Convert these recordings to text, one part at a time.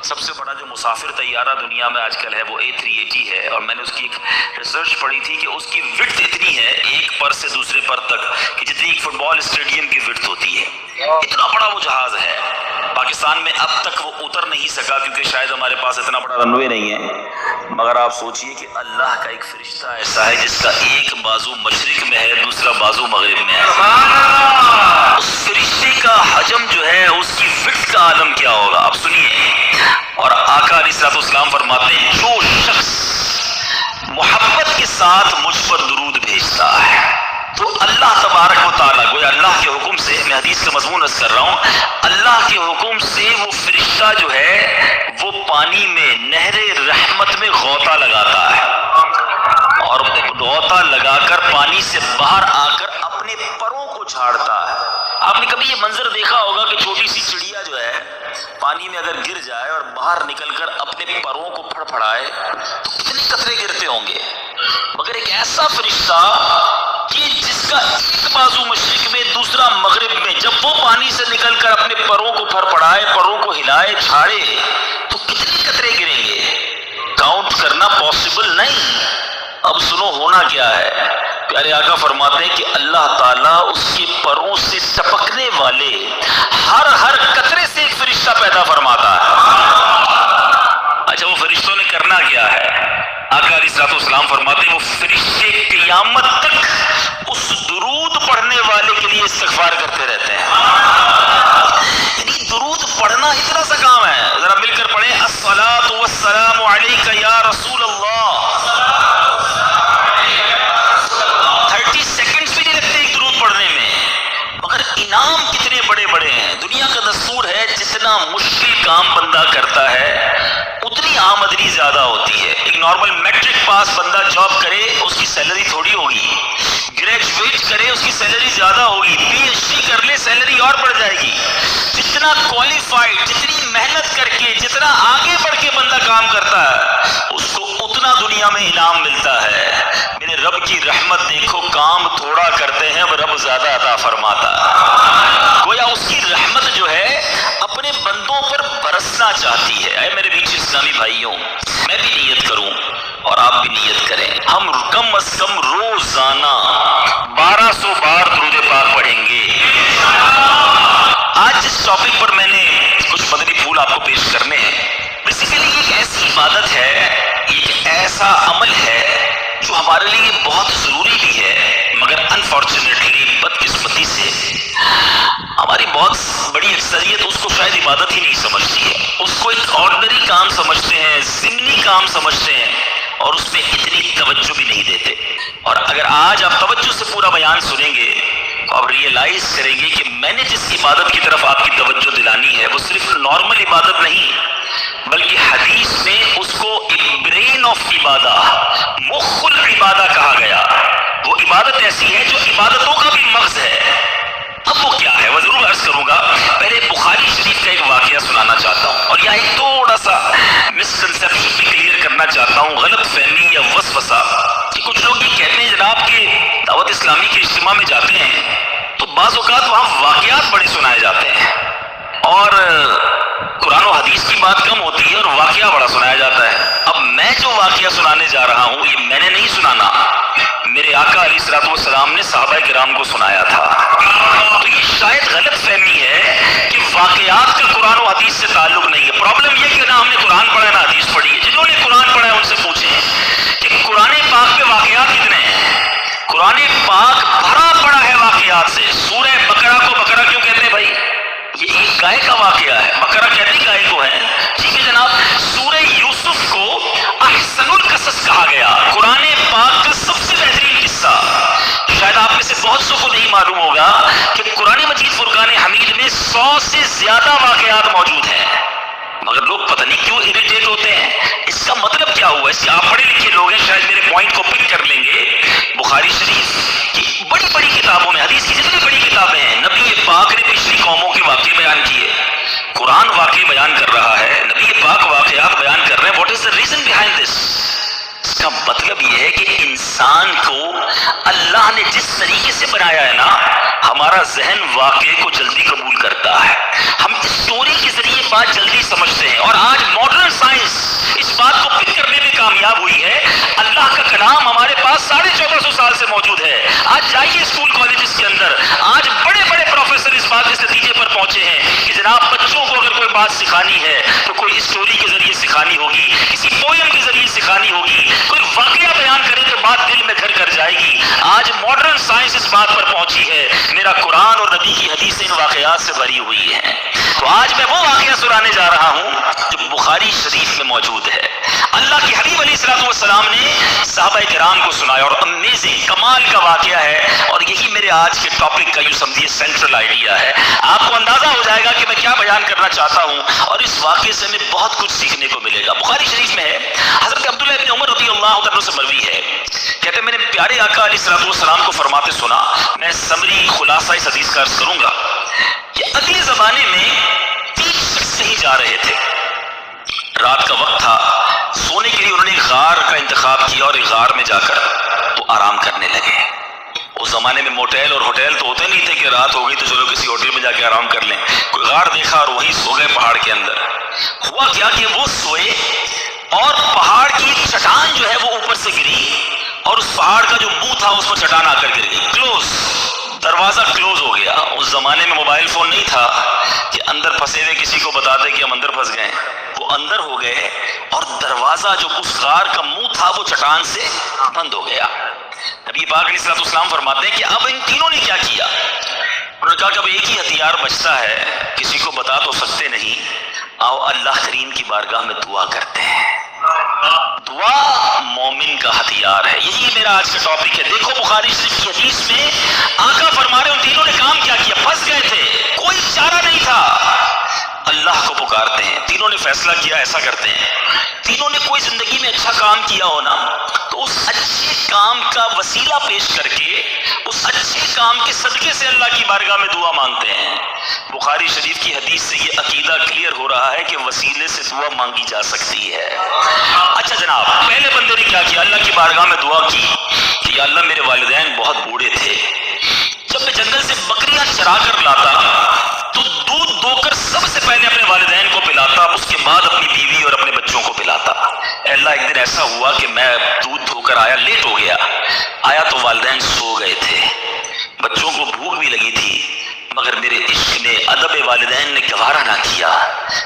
سب سے بڑا جو مسافر طیارہ دنیا میں آج کل ہے وہ A380 ہے، اور میں نے اس کی ایک ریسرچ پڑھی تھی کہ اس کی وڈتھ اتنی ہے ایک پر سے دوسرے پر تک کہ جتنی ایک فٹ بال اسٹیڈیم کی وڈتھ ہوتی ہے، اتنا بڑا وہ جہاز ہے۔ پاکستان میں اب تک وہ اتر نہیں سکا کیونکہ شاید ہمارے پاس اتنا بڑا رن وے نہیں ہے، مگر آپ سوچئے کہ اللہ کا ایک فرشتہ ایسا ہے جس کا ایک بازو مشرق میں ہے، دوسرا بازو مغرب میں ہے۔ اس فرشتے کا حجم جو ہے، اس کی وڈتھ کا عالم کیا ہوگا، آپ سنیے۔ اور آقا علیہ الصلوۃ والسلام فرماتے ہیں جو شخص محبت کے ساتھ مجھ پر درود بھیجتا ہے تو اللہ تبارک و تعالیٰ، گویا اللہ کے حکم سے، میں حدیث کا مضمون عرض کر رہا ہوں، اللہ کے حکم سے وہ فرشتہ جو ہے وہ پانی میں نہر رحمت میں غوطہ لگاتا ہے، اور غوطہ لگا کر پانی سے باہر آ کر اپنے پروں کو جھاڑتا ہے۔ آپ نے کبھی یہ منظر دیکھا ہوگا کہ چھوٹی سی چڑیا جو ہے پانی میں اگر گر جائے اور باہر نکل کر اپنے پروں کو پھڑ پھڑائے تو کتنے قطرے گرتے ہوں گے، مگر ایک ایسا فرشتہ کہ جس کا ایک بازو مشرق میں دوسرا مغرب میں، جب وہ پانی سے نکل کر اپنے پروں کو پھڑ پھڑائے، پروں کو ہلائے جھاڑے تو کتنے قطرے گریں گے، کاؤنٹ کرنا پاسبل نہیں۔ اب سنو ہونا کیا ہے، پیارے آقا فرماتے ہیں کہ اللہ تعالیٰ اس کے پروں سے ٹپکنے والے ہر قطرے سے ایک فرشتہ پیدا فرماتا ہے۔ اچھا وہ فرشتوں نے کرنا کیا ہے؟ آقا علیہ الصلوۃ والسلام فرماتے ہیں وہ فرشتے قیامت تک اس درود پڑھنے والے کے لیے استغفار کرتے رہتے ہیں۔ یعنی درود پڑھنا اتنا سا کام ہے، ذرا مل کر پڑھیں، الصلاۃ والسلام علیک یا رسول اللہ۔ 30 سیکنڈز بھی نہیں لگتے ایک درود پڑھنے میں، مگر انعام کتنے بڑے بڑے ہیں۔ دنیا کا دستور ہے جتنا مشکل کام بندہ کرتا ہے اتنی آمدنی زیادہ ہوتی ہے۔ ایک نارمل میٹرک پاس بندہ جاب کرے اس کی سیلری تھوڑی ہوگی، گریجویٹ کرے اس کی سیلری زیادہ ہوگی، PhD کر لے سیلری اور بڑھ جائے گی۔ جتنا کوالیفائڈ، جتنی محنت کر کے، جتنا آگے بڑھ کے بندہ کام کرتا ہے اس کو اتنا دنیا میں انعام ملتا ہے۔ میرے رب کی رحمت دیکھو، کام تھوڑا کرتے ہیں رب زیادہ عطا فرماتا ہے۔ گویا اس کی رحمت جو ہے اپنے بندوں پر برسنا چاہتی ہے۔ اے میرے بیچ اسلامی بھائیوں، میں بھی نیت کروں اور آپ بھی نیت کریں، ہم کم از کم روزانہ 1200 بار درود پاک پڑھیں گے۔ آج جس ٹاپک پر میں نے کچھ مدنی پھول آپ کو پیش کرنے ہیں، بیسیکلی یہ ایک ایسی عبادت ہے، ایک ایسا عمل ہے جو ہمارے لیے بہت ضروری بھی ہے، مگر انفارچونیٹلی بدقسمتی سے ہماری بہت بڑی اکثریت اس کو شاید عبادت ہی نہیں سمجھتی ہے، اس کو ایک آرڈنری کام سمجھتے ہیں، ضمنی کام سمجھتے ہیں، اور اس میں اتنی توجہ بھی نہیں دیتے۔ اور اگر آج آپ توجہ سے پورا بیان سنیں گے تو آپ ریئلائز کریں گے کہ میں نے جس عبادت کی طرف آپ کی توجہ دلانی ہے وہ صرف نارمل عبادت نہیں، بلکہ حدیث میں اس کو ایک برین آف عبادہ، مخ العبادہ کہا گیا۔ وہ عبادت ایسی ہے جو عبادتوں کا بھی مغز ہے۔ اب وہ کیا ہے وہ ضرور عرض کروں گا، پہلے بخاری شریف کا ایک واقعہ سنانا چاہتا ہوں، اور یہاں ایک تھوڑا سا مسکنسیپشن بھی کلیئر کرنا چاہتا ہوں، غلط فہمی یا وسوسہ کہ کچھ لوگ یہ کہتے ہیں جناب کہ دعوت اسلامی کے اجتماع میں جاتے ہیں تو بعض اوقات وہاں واقعات بڑے سنائے جاتے ہیں، اور قرآن و حدیث کی بات کم ہوتی ہے اور واقعہ بڑا سنایا جاتا ہے۔ اب میں جو واقعہ سنانے جا رہا ہوں یہ میں نے نہیں سنانا، میرے آقا علیہ الصلوۃ والسلام نے صحابہ کرام کو سنایا تھا۔ تو یہ شاید غلط فہمی ہے کہ واقعات کا قرآن و حدیث سے تعلق نہیں ہے۔ پرابلم یہ کہ نہ ہم نے قرآن پڑھا نہ حدیث پڑھی ہے۔ جنہوں نے قرآن پڑھا ہے ان سے پوچھیں کہ قرآن پاک میں واقعات کتنے ہیں؟ قرآن پاک بھرا پڑا ہے واقعات سے۔ سورہ بقرہ کو بقرہ کیوں کہتے ہیں بھائی؟ یہ ایک گائے کا واقعہ ہے، بقرہ کہتے ہیں گائے کو ہے، ٹھیک ہے جناب۔ سورہ یوسف کو احسن القصص کہا گیا، قرآن پاک کا سب سے بہترین قصہ۔ شاید آپ میں سے بہت سو کو نہیں معلوم ہوگا کہ قرآن مجید فرقان حمید میں 100 سے زیادہ واقعات موجود ہیں، مگر لوگ پتہ نہیں کیوں اریٹیٹ ہوتے ہیں۔ اس کا مطلب کیا ہوا؟ اس سے آپ پڑھے لکھے لوگ ہیں، شاید میرے پوائنٹ کو پک کر لیں گے۔ بخاری شریف کی بڑی بڑی کتابوں میں، حدیث کی جتنی بڑی کتابیں ہیں، نبی پاک نے پچھلی قوموں کے واقعے بیان کیے، قرآن واقعے بیان کر رہا ہے، نبی پاک واقعات بیان کر رہے ہیں۔ What is the reason behind this? اس کا مطلب یہ ہے کہ انسان کو اللہ نے جس طریقے سے بنایا ہے نا، ہمارا ذہن واقعے کو جلدی قبول کرتا ہے، ہم اسٹوری کے ذریعے بات جلدی سمجھتے ہیں۔ اور آج ہوئی ہے. اللہ کا کلام ہمارے پاس 1450 سال سے موجود ہے. آج جائیے اسکول کالجز کے اندر, آج بڑے بڑے پروفیسر اس بات اس نتیجے پر پہنچے ہیں کہ جناب بچوں کو اگر کوئی بات سکھانی ہے تو کوئی اسٹوری کے ذریعے سکھانی ہوگی, کسی پوئم کے ذریعے سکھانی ہوگی, کوئی واقعہ بیان کرے تو بات دل میں گھر کر جائے گی. آج ماڈرن سائنس اس بات پر پہنچی ہے, میرا قرآن اور نبی کی حدیث ان واقعات سے بھری ہوئی ہیں. تو آج میں وہ واقعہ سنانے جا رہا ہوں جو بخاری شریف میں موجود ہے. اللہ کے حبیب علیہ الصلوۃ والسلام نے صحابہ کرام کو سنایا, اور امیزنگ کمال کا واقعہ ہے, اور یہی میرے آج کے ٹاپک کا یوں سمجھیے سینٹرل آئیڈیا ہے. آپ کو اندازہ ہو جائے گا کہ میں کیا بیان کرنا چاہتا ہوں, اور اس واقعے سے ہمیں بہت کچھ سیکھنے کو ملے گا. بخاری شریف میں ہے, حضرت عبداللہ بن عمر رضی اللہ عنہ سے مروی ہے, کہتے ہیں میں نے پیارے آقا علیہ الصلوۃ والسلام کو فرماتے سنا. میں سمری خلاصہ اس حدیث کا عرض کروں گا کہ اگلے زمانے میں 3 شخص کہیں جا رہے تھے. رات کا وقت تھا, سونے کے لیے انہوں نے ایک غار کا انتخاب کیا اور ایک غار میں جا کر وہ آرام کرنے لگے. اس زمانے میں موٹیل اور ہوٹل تو ہوتے نہیں تھے کہ رات ہو گئی تو چلو کسی ہوٹل میں جا کے آرام کر لیں. کوئی غار دیکھا اور وہیں سو گئے پہاڑ کے اندر. ہوا کیا کہ وہ سوئے اور پہاڑ کی ایک چٹان جو ہے وہ اوپر سے گری, اور اس پہاڑ کا جو منہ تھا اس پر چٹان آ کر گر گئی. کلوز, دروازہ کلوز ہو گیا. اس زمانے میں موبائل فون نہیں تھا کہ اندر پھنسے ہوئے کسی کو بتا دے کہ ہم اندر پھنس گئے. وہ اندر ہو گئے اور دروازہ جو اس غار کا منہ تھا وہ چٹان سے بند ہو گیا. نبی پاک علیہ الصلوۃ والسلام فرماتے ہیں کہ اب ان تینوں نے کیا کیا. انہوں نے کہا کہ اب ایک ہی ہتھیار بچتا ہے, کسی کو بتا تو سکتے نہیں, آؤ اللہ کریم کی بارگاہ میں دعا کرتے ہیں. دعا مومن کا ہتھیار ہے. یہی میرا آج کا ٹاپک ہے. دیکھو بخاری شریف کی حدیث میں آقا فرما رہے ان تینوں نے کام کیا کیا. پھنس گئے تھے, کوئی چارہ نہیں تھا, اللہ کو پکارتے ہیں. تینوں نے فیصلہ کیا ایسا کرتے ہیں. تینوں نے کوئی زندگی میں اچھا کام کیا ہونا تو اس اچھے کام کا وسیلہ پیش کر کے اس اچھے کام کے صدقے سے اللہ کی بارگاہ میں دعا مانگتے ہیں. بخاری شریف کی حدیث سے یہ عقیدہ کلیئر ہو رہا ہے کہ وسیلے سے دعا مانگی جا سکتی ہے. اچھا جناب, پہلے بندے نے کیا کیا, اللہ کی بارگاہ میں دعا کی کہ یا اللہ میرے والدین بہت بوڑھے تھے, جب میں جنگل سے بکریاں چرا کر لاتا تو دودھ دو کر سب سے پہلے اپنے والدین کو پلاتا, اس کے بعد اپنی بیوی اور اپنے بچوں کو پلاتا. اے اللہ ایک دن ایسا ہوا کہ میں دودھ دھو کر آیا, لیٹ ہو گیا, آیا تو والدین سو گئے تھے, بچوں کو بھوک بھی لگی تھی, مگر میرے عشق نے, ادب والدین نے گوارا نہ کیا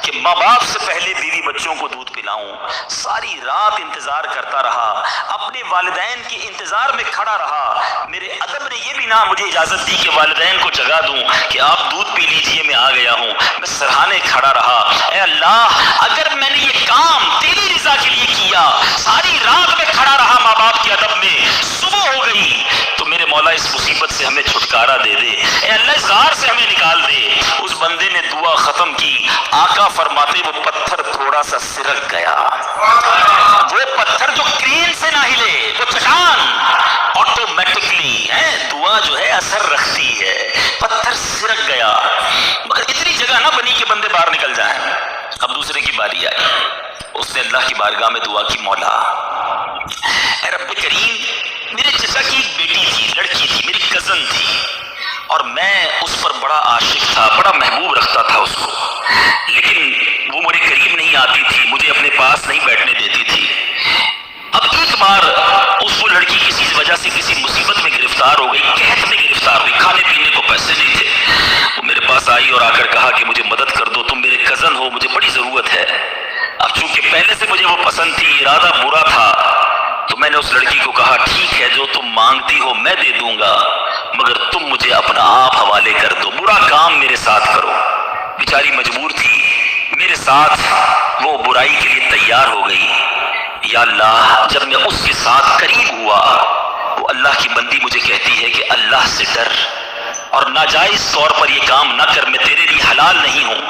کہ ماں باپ سے پہلے بیوی بچوں کو دودھ پلاؤں. ساری رات انتظار کرتا رہا, اپنے والدین کے انتظار میں کھڑا رہا. میرے ادب نے یہ بھی نہ مجھے اجازت دی کہ والدین کو جگا دوں کہ آپ دودھ پی لیجئے میں آ گیا ہوں. میں سرہانے کھڑا رہا, اے اللہ اگر میں نے یہ کام تیری رضا کے لیے کیا, ساری رات میں کھڑا رہا ماں باپ کے ادب میں, صبح ہو گئی تو میرے مولا اس مصیبت سے ہمیں چھٹکارا دے دے, اے اللہ اس غار سے ہمیں نکال دے. اس بندے نے دعا ختم کی, آقا فرماتے وہ پتھر تھوڑا سا سرک گیا. وہ پتھر جو کرین سے نہ ہلے, وہ چٹان آٹومیٹکلی ہے, دعا جو ہے اثر رکھتی ہے, پتھر سرک گیا. مگر اتنی جگہ نہ بنی کہ بندے باہر نکل جائیں. اب دوسرے کی باری آئی, اس نے اللہ کی بارگاہ میں دعا کی, مولا اے رب کریم میرے چچا کی ایک بیٹی تھی, لڑکی تھی, میری کزن تھی, اور میں اس پر بڑا عاشق تھا, بڑا محبوب رکھتا تھا اس کو, لیکن وہ میرے قریب نہیں آتی تھی, مجھے اپنے پاس نہیں بیٹھنے دیتی تھی. اب ایک بار اس کو لڑکی کسی وجہ سے کسی مصیبت میں گرفتار ہو گئی, قحط میں گرفتار ہوئی, کھانے پینے کو پیسے نہیں تھے. وہ میرے پاس آئی اور آ کر کہا کہ مجھے مدد کر دو, تم میرے کزن ہو, مجھے بڑی ضرورت ہے. اب چونکہ پہلے سے مجھے وہ پسند تھی, ارادہ برا تھا, تو میں نے اس لڑکی کو کہا ٹھیک ہے جو تم مانگتی ہو میں دے دوں گا, مگر تم مجھے اپنا آپ حوالے کر دو, برا کام میرے ساتھ کرو. بیچاری مجبور تھی, میرے ساتھ وہ برائی کے لیے تیار ہو گئی. یا اللہ جب میں اس کے ساتھ قریب ہوا, وہ اللہ کی بندی مجھے کہتی ہے کہ اللہ سے ڈر اور ناجائز طور پر یہ کام نہ کر, میں تیرے لیے حلال نہیں ہوں.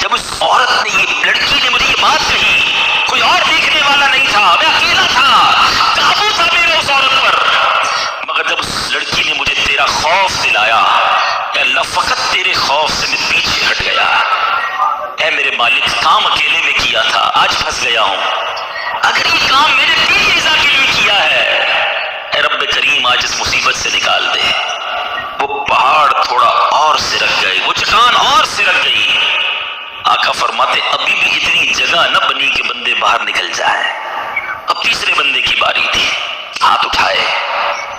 جب اس عورت نے, یہ لڑکی نے مجھے یہ بات کہی, کوئی اور دیکھنے والا نہیں تھا, میں اکیلا تھا, قابو تھا میرا اس عورت پر, مگر جب اس لڑکی نے مجھے تیرا خوف دلایا, اے اللہ فقط تیرے خوف سے میں پیچھے ہٹ گیا. اے میرے مالک کام اکیلے میں کیا تھا, آج پھنس گیا ہوں, اگر یہ کام میرے تیری رضا کے لیے کیا ہے, اے رب کریم آج اس مصیبت سے نکال دے. وہ پہاڑ تھوڑا اور سرک گئے, وہ چٹان اور سرک گئی. آقا فرماتے ابھی بھی اتنی جگہ نہ بنی کہ بندے باہر نکل جائے. اب تیسرے بندے کی باری تھی، ہاتھ اٹھائے،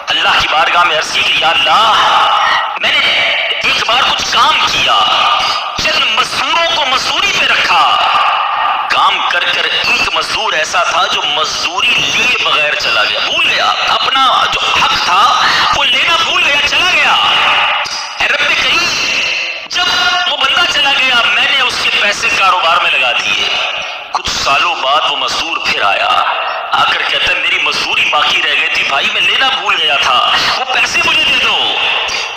اللہ کی بارگاہ میں عرض کی کہ یا اللہ، میں نے ایک بار کچھ کام کیا، چند مزدوروں کو مزدوری پہ رکھا، کام کر کر ایک مزدور ایسا تھا جو مزدوری لیے بغیر چلا گیا، بھول گیا اپنا جو حق تھا وہ لینا، بھول گیا، چلا گیا۔ اے رب کریم، جب وہ بندہ چلا گیا میں نے اس کے پیسے کاروبار میں لگا دیے، کچھ سالوں بعد وہ مزدور پھر آیا، آ کر کہتا ہے میری مزدوری باقی رہ گئی تھی بھائی، میں لینا بھول گیا تھا، وہ پیسے مجھے دے دو۔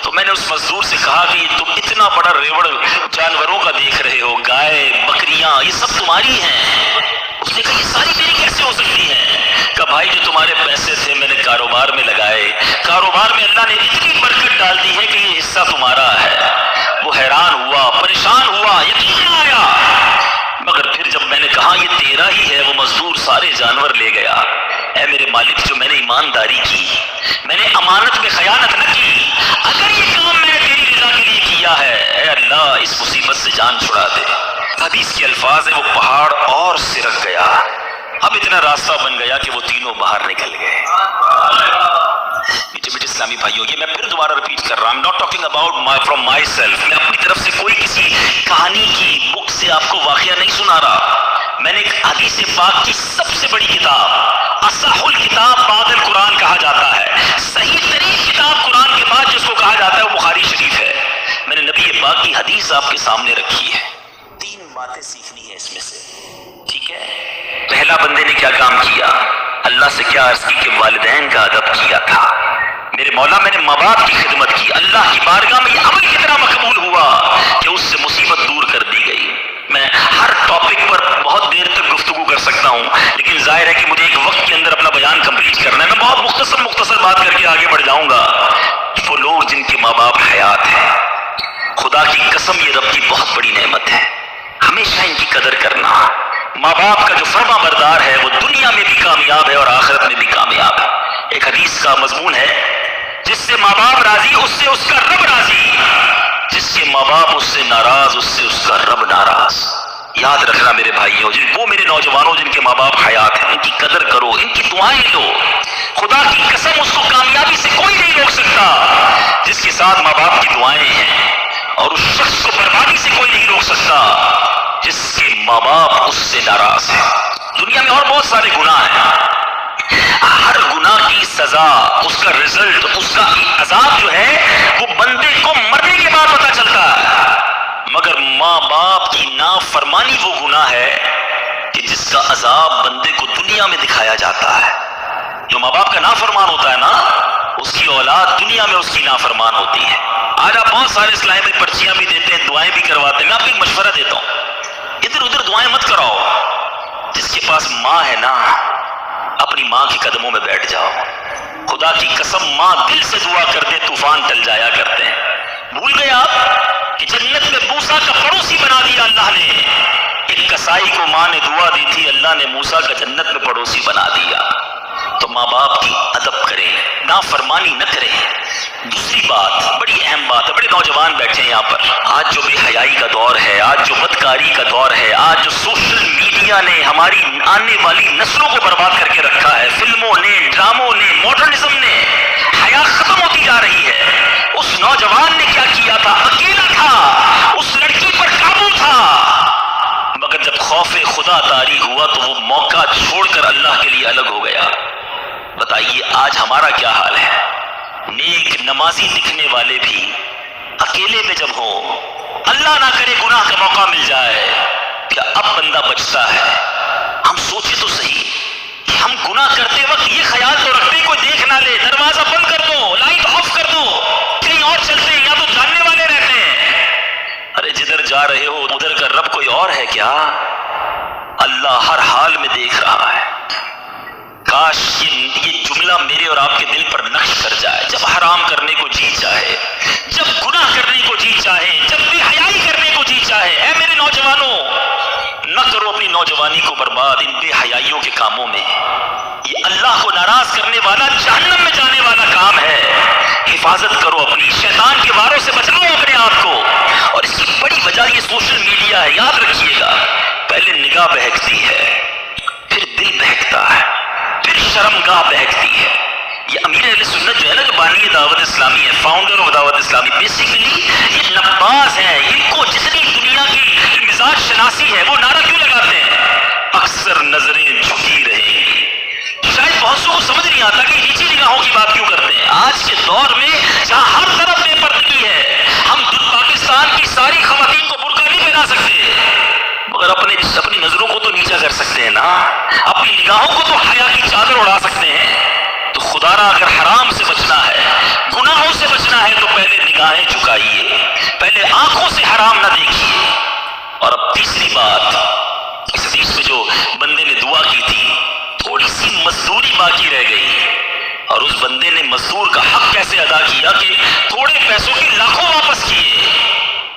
تو میں نے اس مزدور سے کہا کہ تم اتنا بڑا ریوڑ جانوروں کا دیکھ رہے ہو، گائے بکریاں یہ سب تمہاری ہیں؟ اس نے کہا یہ ساری میری کیسے ہو سکتی ہیں؟ کہ بھائی جو تمہارے پیسے تھے میں نے کاروبار میں لگائے، کاروبار میں اللہ نے اتنی برکت ڈال دی ہے کہ یہ حصہ تمہارا ہے۔ وہ حیران ہوا، پریشان ہوا، یقین نہ آیا، مگر پھر جب میں نے کہا یہ تیرا ہی ہے، وہ مزدور سارے جانور لے گیا۔ اے میرے مالک، جو میں نے ایمانداری کی، میں نے امانت میں خیانت نہ کی، اگر یہ کام میں نے تیری رضا کے لیے کیا ہے، اے اللہ اس مصیبت سے جان چھڑا دے۔ حدیث کے الفاظ ہیں وہ پہاڑ اور سرک گیا، اب اتنا راستہ بن گیا کہ وہ تینوں باہر نکل گئے۔ میٹھے اسلامی بھائیوں، یہ میں پھر دوبارہ ریپیٹ کر رہا ہوں، not talking about from myself، میں اپنی طرف سے کوئی کسی کہانی کی بک سے آپ کو واقعہ نہیں سنا رہا، میں نے ایک حدیث پاک کی سب سے بڑی کتاب، اصح الکتاب بعد القرآن کہا جاتا ہے، صحیح ترین کتاب قرآن کے بعد جس کو کہا جاتا ہے وہ بخاری شریف ہے، میں نے نبی پاک کی حدیث آپ کے سامنے رکھی ہے، 3 باتیں سیکھنی ہے اس میں سے، ٹھیک ہے؟ پہلا بندے نے کیا کام کیا؟ اللہ سے کیا عرض کی کہ والدین کا ادب کیا تھا، میرے مولا میں نے ماں باپ کی خدمت کی، اللہ کی بارگاہ میں یہ عمل کتنا مقبول ہوا کہ اس سے مصیبت دور کر دی گئی۔ میں ہر ٹاپک پر بہت دیر تک گفتگو کر سکتا ہوں، لیکن ظاہر ہے کہ مجھے ایک وقت کے اندر اپنا بیان کمپلیٹ کرنا ہے، میں بہت مختصر بات کر کے آگے بڑھ جاؤں گا۔ وہ لوگ جن کے ماں باپ حیات ہیں، خدا کی قسم یہ رب کی بہت بڑی نعمت ہے، ہمیشہ ان کی قدر کرنا۔ ماں باپ کا جو فرما بردار ہے وہ دنیا میں بھی کامیاب ہے اور آخرت میں بھی کامیاب ہے۔ ایک حدیث کا مضمون ہے، جس سے ماں باپ راضی اس سے اس کا رب راضی، جس کے ماں باپ اس سے ناراض اس سے اس کا رب ناراض۔ یاد رکھنا میرے بھائیوں، وہ میرے نوجوانوں جن کے ماں باپ حیات ہیں، ان کی قدر کرو، ان کی دعائیں لو، خدا کی قسم اس کو کامیابی سے کوئی نہیں روک سکتا جس کے ساتھ ماں باپ کی دعائیں ہیں، اور اس شخص کو بربادی سے کوئی نہیں روک سکتا جس کے ماں باپ اس سے ناراض ہیں۔ دنیا میں اور بہت سارے گناہ ہیں، ہر گناہ کی سزا، اس کا رزلٹ، اس کا عذاب جو ہے وہ بندے کو مرنے کے بعد پتہ چلتا ہے، مگر ماں باپ کی نافرمانی وہ گناہ ہے کہ جس کا عذاب بندے کو دنیا میں دکھایا جاتا ہے۔ جو ماں باپ کا نافرمان ہوتا ہے نا، اس کی اولاد دنیا میں اس کی نافرمان ہوتی ہے۔ آج آپ بہت سارے اسلامی پرچیاں بھی دیتے ہیں، دعائیں بھی کرواتے ہیں، میں آپ کو ایک مشورہ دیتا ہوں، ادھر ادھر دعائیں مت کراؤ، جس کے پاس ماں ہے نا اپنی ماں کے قدموں میں بیٹھ جاؤ، خدا کی قسم ماں دل سے دعا کر دے طوفان ٹل جایا کرتے ہیں۔ بھول گئے آپ کہ جنت میں موسیٰ کا پڑوسی بنا دیا اللہ نے، ایک کسائی کو ماں نے دعا دی تھی، اللہ نے موسیٰ کا جنت میں پڑوسی بنا دیا۔ تو ماں باپ کی ادب کریں، نافرمانی نہ کریں۔ دوسری بات، بڑی اہم بات ہے، بڑے نوجوان بیٹھے ہیں یہاں پر، آج جو بے حیائی کا دور ہے، آج جو بدکاری کا دور ہے، آج جو سوشل میڈیا نے ہماری آنے والی نسلوں کو برباد کر کے رکھا ہے، فلموں نے، ڈراموں نے، ماڈرنزم نے، حیا ختم ہوتی جا رہی ہے۔ اس نوجوان نے کیا کیا تھا؟ اکیلا تھا، اس لڑکی پر قابو تھا، مگر جب خوف خدا طاری ہوا تو وہ موقع چھوڑ کر اللہ کے لیے الگ ہو گیا۔ بتائیے آج ہمارا کیا حال ہے؟ نیک نمازی دکھنے والے بھی اکیلے میں جب ہو، اللہ نہ کرے گناہ کا موقع مل جائے، کیا اب بندہ بچتا ہے؟ ہم سوچے تو صحیح کہ ہم گناہ کرتے وقت یہ خیال تو رکھتے کوئی دیکھ نہ لے، دروازہ بند کر دو، لائٹ آف کر دو، کہیں اور چلتے ہیں، یا تو جاننے والے رہتے ہیں۔ ارے جدھر جا رہے ہو ادھر کا رب کوئی اور ہے کیا؟ اللہ ہر حال میں دیکھ رہا ہے۔ کاش یہ جملہ میرے اور آپ کے دل پر نقش کر جائے، جب حرام کرنے کو جی چاہے، جب گناہ کرنے کو جی چاہے، جب بے حیائی کرنے کو جی چاہے، اے میرے نوجوانوں نہ کرو اپنی نوجوانی کو برباد ان بے حیائیوں کے کاموں میں، یہ اللہ کو ناراض کرنے والا، جہنم میں جانے والا کام ہے۔ حفاظت کرو اپنی، شیطان کے واروں سے بچاؤ اپنے آپ کو، اور اس کی بڑی وجہ یہ سوشل میڈیا ہے۔ یاد رکھیے گا، پہلے نگاہ بہکتی ہے، پھر دل بہکتا ہے، شرمگاہ بہکتی ہے. یہ امیر اہل سنت جو ہے نا، جو بانی دعوت اسلامی ہے، فاؤنڈر آف دعوت اسلامی، بیسیکلی یہ نباز ہے. ان کو جتنی دنیا کی مزاج شناسی ہے وہ نعرہ کیوں لگاتے ہیں؟ اکثر نظریں جھکی رہیں گی. شاید بہت سو کو سمجھ نہیں آتا کہ نیچی نگاہوں کی بات کیوں کرتے ہیں. آج کے دور میں جہاں ہر طرف بے پردگی ہے، ہم پاکستان کی ساری خواتین کو برقع نہیں پہنا سکتے، مگر اپنی نظروں کو تو نیچا کر سکتے ہیں نا، اپنی نگاہوں کو تو حیا کی چادر اڑا سکتے ہیں. تو خدا را اگر حرام سے بچنا ہے، گناہوں سے بچنا ہے، تو پہلے نگاہیں جھکائیے، پہلے آنکھوں سے حرام نہ دیکھیے. اور اب تیسری بات، اس حدیث میں جو بندے نے دعا کی تھی، تھوڑی سی مزدوری باقی رہ گئی، اور اس بندے نے مزدور کا حق کیسے ادا کیا کہ تھوڑے پیسوں کے لاکھوں واپس کیے.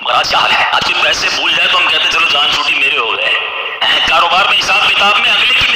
بڑا چال ہے. آج پیسے بھول جائے تو ہم کہتے چلو جان چھوٹی میرے ہو گئے. کاروبار میں، حساب کتاب میں اگلے کی